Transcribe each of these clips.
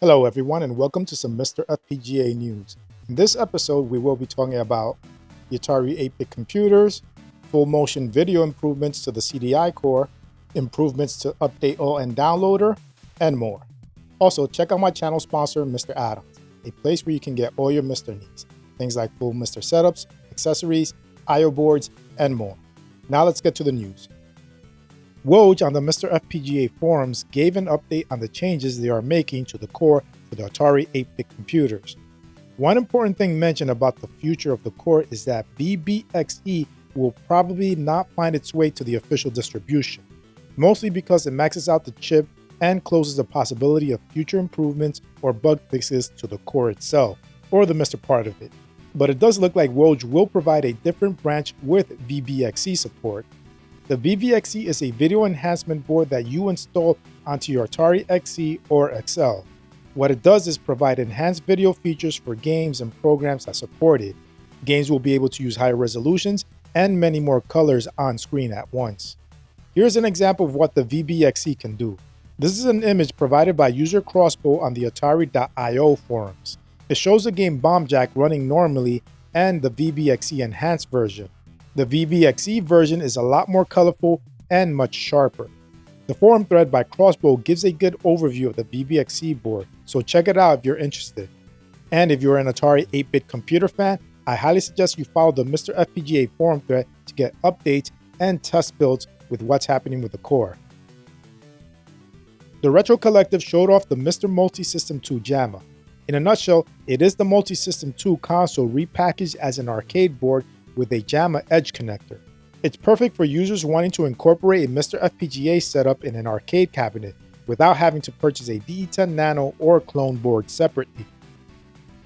Hello everyone and welcome to some MiSTer FPGA news. In this episode we will be talking about the Atari 8-bit computers, full motion video improvements to the CDI core, improvements to Update All and Downloader, and more. Also check out my channel sponsor MiSTer Add-ons, a place where you can get all your MiSTer needs, things like full MiSTer setups, accessories, I/O boards, and more. Now let's get to the news. Woj on the MiSTer FPGA forums gave an update on the changes they are making to the core for the Atari 8-bit computers. One important thing mentioned about the future of the core is that BBXE will probably not find its way to the official distribution, mostly because it maxes out the chip and closes the possibility of future improvements or bug fixes to the core itself, or the MiSTer part of it. But it does look like Woj will provide a different branch with VBXE support. The VBXE is a video enhancement board that you install onto your Atari XE or XL. What it does is provide enhanced video features for games and programs that support it. Games will be able to use higher resolutions and many more colors on screen at once. Here's an example of what the VBXE can do. This is an image provided by user Crossbow on the Atari.io forums. It shows the game Bomb Jack running normally and the VBXE enhanced version. The VBXE version is a lot more colorful and much sharper. The forum thread by Crossbow gives a good overview of the VBXE board, so check it out if you're interested. And if you're an Atari 8-bit computer fan, I highly suggest you follow the MiSTer FPGA forum thread to get updates and test builds with what's happening with the core. The Retro Collective showed off the MiSTer MultiSystem 2 JAMMA. In a nutshell, it is the MultiSystem 2 console repackaged as an arcade board with a JAMMA edge connector. It's perfect for users wanting to incorporate a MiSTer FPGA setup in an arcade cabinet without having to purchase a DE10 Nano or clone board separately.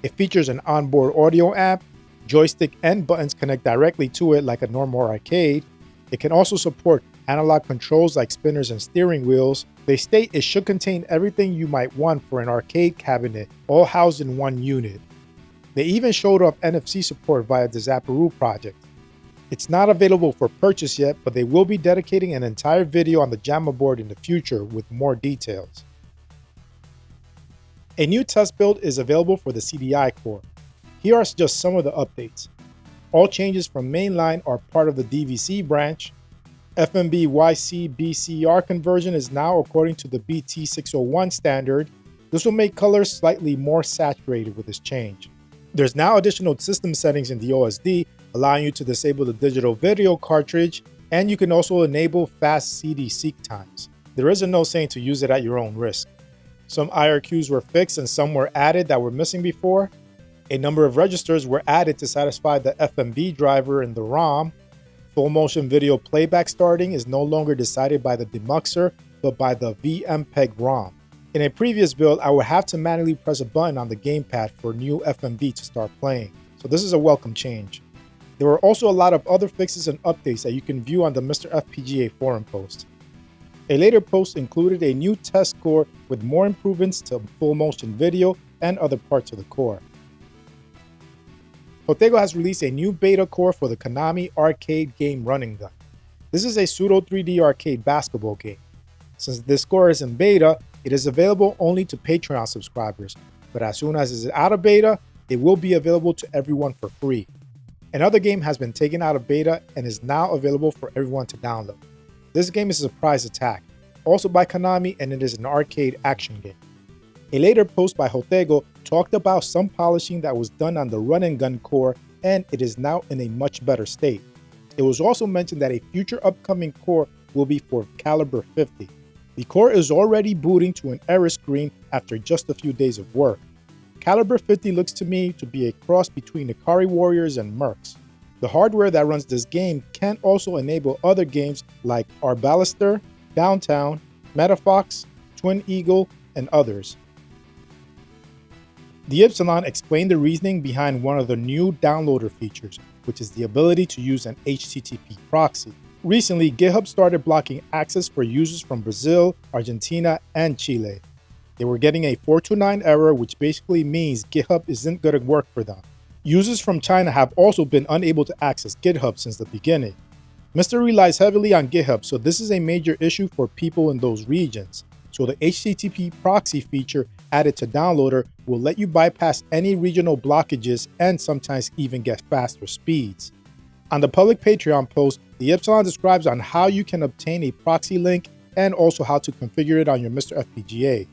It features an onboard audio amp, joystick and buttons connect directly to it like a normal arcade. It can also support analog controls like spinners and steering wheels. They state it should contain everything you might want for an arcade cabinet, all housed in one unit. They even showed off NFC support via the Zapparoo project. It's not available for purchase yet, but they will be dedicating an entire video on the JAMMA board in the future with more details. A new test build is available for the CDI core. Here are just some of the updates. All changes from mainline are part of the DVC branch. FMV YC-BCR conversion is now according to the BT601 standard. This will make colors slightly more saturated with this change. There's now additional system settings in the OSD, allowing you to disable the digital video cartridge, and you can also enable fast CD seek times. There is a note saying to use it at your own risk. Some IRQs were fixed and some were added that were missing before. A number of registers were added to satisfy the FMV driver in the ROM. Full motion video playback starting is no longer decided by the demuxer, but by the VMPEG ROM. In a previous build, I would have to manually press a button on the gamepad for new FMV to start playing, so this is a welcome change. There were also a lot of other fixes and updates that you can view on the MiSTer FPGA forum post. A later post included a new test core with more improvements to full motion video and other parts of the core. Hotego has released a new beta core for the Konami arcade game Running Gun. This is a pseudo 3D arcade basketball game. Since this core is in beta, it is available only to Patreon subscribers, but as soon as it is out of beta, it will be available to everyone for free. Another game has been taken out of beta and is now available for everyone to download. This game is a Surprise Attack, also by Konami, and it is an arcade action game. A later post by Hotego talked about some polishing that was done on the Run and Gun core, and it is now in a much better state. It was also mentioned that a future upcoming core will be for Caliber 50. The core is already booting to an error screen after just a few days of work. Caliber 50 looks to me to be a cross between Ikari Warriors and Mercs. The hardware that runs this game can also enable other games like Arbalister, Downtown, Metafox, Twin Eagle, and others. The Epsilon explained the reasoning behind one of the new downloader features, which is the ability to use an HTTP proxy. Recently, GitHub started blocking access for users from Brazil, Argentina, and Chile. They were getting a 429 error, which basically means GitHub isn't going to work for them. Users from China have also been unable to access GitHub since the beginning. MiSTer relies heavily on GitHub, so this is a major issue for people in those regions. so the HTTP proxy feature added to Downloader will let you bypass any regional blockages and sometimes even get faster speeds. On the public Patreon post, the Epsilon describes on how you can obtain a proxy link and also how to configure it on your MiSTer FPGA.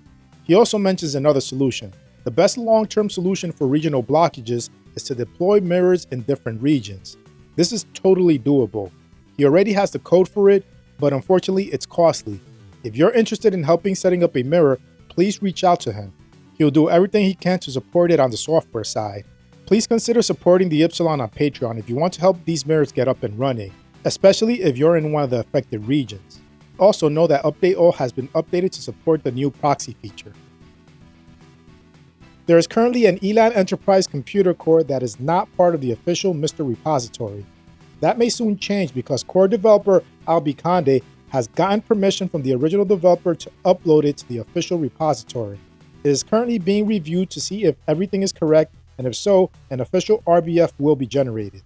He also mentions another solution. The best long-term solution for regional blockages is to deploy mirrors in different regions. This is totally doable. He already has the code for it, but unfortunately it's costly. If you're interested in helping setting up a mirror, please reach out to him. He'll do everything he can to support it on the software side. Please consider supporting the Epsilon on Patreon if you want to help these mirrors get up and running, especially if you're in one of the affected regions. Also know that Update All has been updated to support the new proxy feature. There is currently an Elan Enterprise computer core that is not part of the official MiSTer repository. That may soon change because core developer Albi Conde has gotten permission from the original developer to upload it to the official repository. It is currently being reviewed to see if everything is correct, and if so, an official RBF will be generated.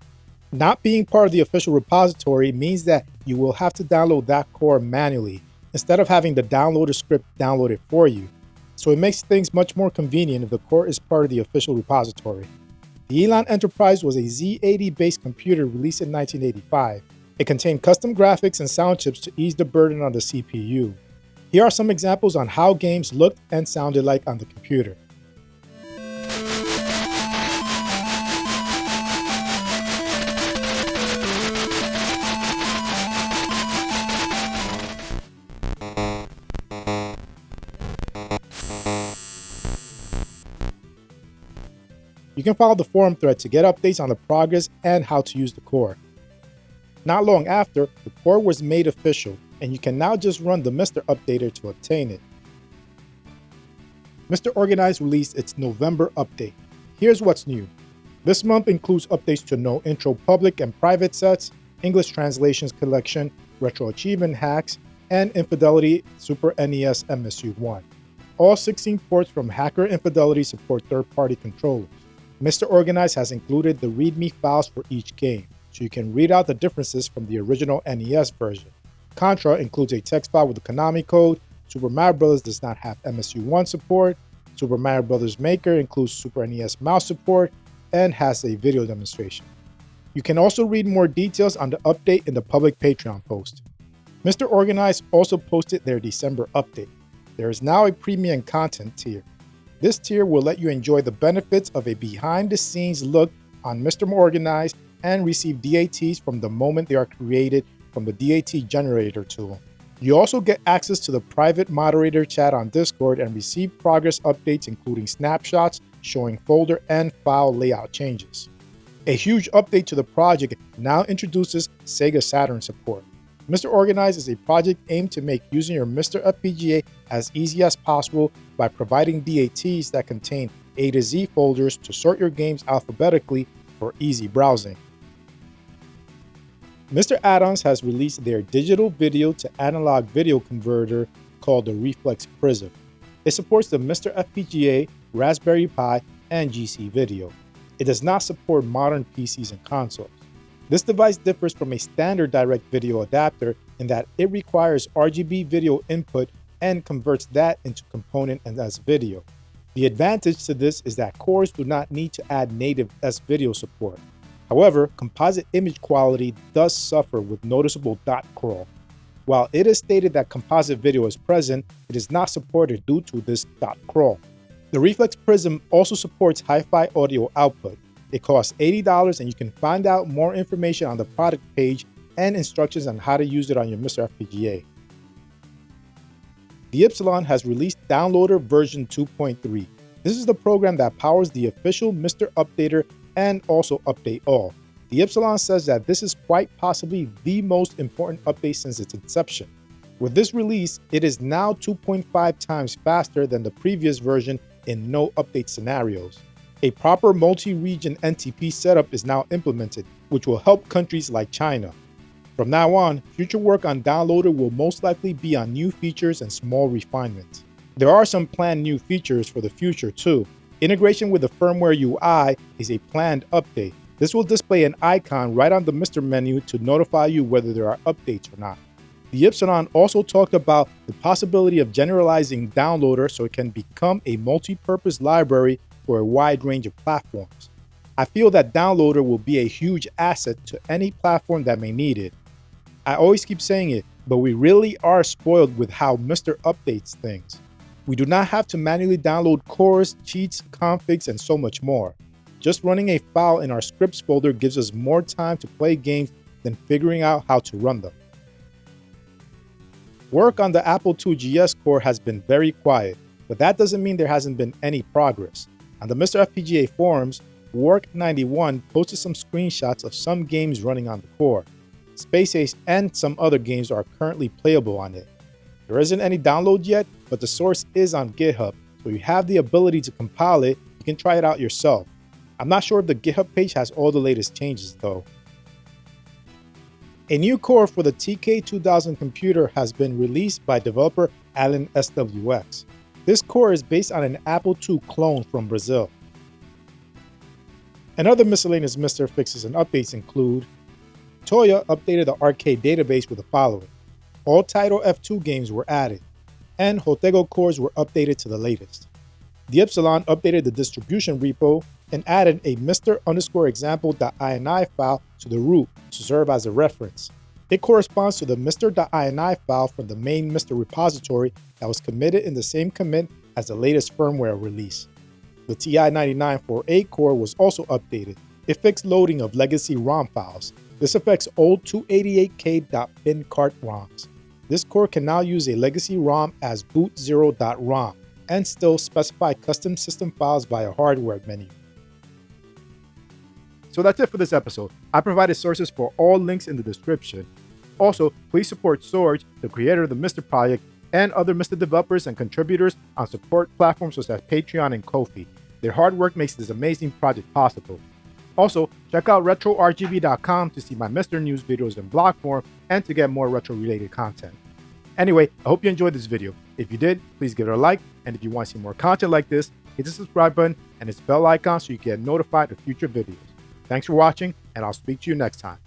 Not being part of the official repository means that you will have to download that core manually, instead of having the downloader script downloaded for you. So it makes things much more convenient if the core is part of the official repository. The Elan Enterprise was a Z80-based computer released in 1985. It contained custom graphics and sound chips to ease the burden on the CPU. Here are some examples on how games looked and sounded like on the computer. You can follow the forum thread to get updates on the progress and how to use the core. Not long after, the core was made official, and you can now just run the MiSTer Updater to obtain it. MiSTer Organize released its November update. Here's what's new. This month includes updates to No Intro public and private sets, English translations collection, retro achievement hacks, and Infidelity Super NES MSU1. All 16 ports from Hacker Infidelity support third-party controllers. MiSTer Organize has included the README files for each game, so you can read out the differences from the original NES version. Contra includes a text file with the Konami code. Super Mario Bros. Does not have MSU1 support. Super Mario Bros. Maker includes Super NES mouse support and has a video demonstration. You can also read more details on the update in the public Patreon post. MiSTer Organize also posted their December update. There is now a premium content tier. This tier will let you enjoy the benefits of a behind-the-scenes look on MiSTer Organize and receive DATs from the moment they are created from the DAT generator tool. You also get access to the private moderator chat on Discord and receive progress updates including snapshots showing folder and file layout changes. A huge update to the project now introduces Sega Saturn support. MiSTer Organize is a project aimed to make using your MiSTer FPGA as easy as possible by providing DATs that contain A to Z folders to sort your games alphabetically for easy browsing. MiSTer Add-ons has released their digital video to analog video converter called the Reflex Prism. It supports the MiSTer FPGA, Raspberry Pi, and GC Video. It does not support modern PCs and consoles. This device differs from a standard direct video adapter in that it requires RGB video input and converts that into component and as video. The advantage to this is that cores do not need to add native S-video support. However, composite image quality does suffer with noticeable dot crawl. While it is stated that composite video is present, it is not supported due to this dot crawl. The Reflex Prism also supports hi-fi audio output. It costs $80 and you can find out more information on the product page and instructions on how to use it on your MiSTer FPGA. The Epsilon has released Downloader version 2.3. This is the program that powers the official MiSTer Updater and also Update All. The Epsilon says that this is quite possibly the most important update since its inception. With this release, it is now 2.5 times faster than the previous version in no update scenarios. A proper multi-region NTP setup is now implemented, which will help countries like China. From now on, future work on Downloader will most likely be on new features and small refinements. There are some planned new features for the future too. Integration with the firmware UI is a planned update. This will display an icon right on the MiSTer menu to notify you whether there are updates or not. The Epsilon also talked about the possibility of generalizing Downloader so it can become a multi-purpose library for a wide range of platforms. I feel that Downloader will be a huge asset to any platform that may need it. I always keep saying it, but we really are spoiled with how MiSTer updates things. We do not have to manually download cores, cheats, configs, and so much more. Just running a file in our scripts folder gives us more time to play games than figuring out how to run them. Work on the Apple IIgs core has been very quiet, but that doesn't mean there hasn't been any progress. On the MiSTer FPGA forums, Work91 posted some screenshots of some games running on the core. Space Ace and some other games are currently playable on it. There isn't any download yet, but the source is on GitHub, so you have the ability to compile it. You can try it out yourself. I'm not sure if the GitHub page has all the latest changes though. A new core for the TK2000 computer has been released by developer Elan SWX. This core is based on an Apple II clone from Brazil. And other miscellaneous MiSTer fixes and updates include: Toya updated the arcade database with the following: all Title F2 games were added, and Hotego cores were updated to the latest. The Epsilon updated the distribution repo and added a MiSTer_example.ini file to the root to serve as a reference. It corresponds to the MiSTer.ini file from the main MiSTer repository that was committed in the same commit as the latest firmware release. The TI-9948 core was also updated. It fixed loading of legacy ROM files. This affects old 288k.bin cart ROMs. This core can now use a legacy ROM as boot0.rom and still specify custom system files via hardware menu. So that's it for this episode. I provided sources for all links in the description. Also, please support Sorge, the creator of the MiSTer project, and other MiSTer developers and contributors on support platforms such as Patreon and Ko-fi. Their hard work makes this amazing project possible. Also, check out RetroRGB.com to see my MiSTer news videos in blog form and to get more retro-related content. Anyway, I hope you enjoyed this video. If you did, please give it a like, and if you want to see more content like this, hit the subscribe button and its bell icon so you get notified of future videos. Thanks for watching, and I'll speak to you next time.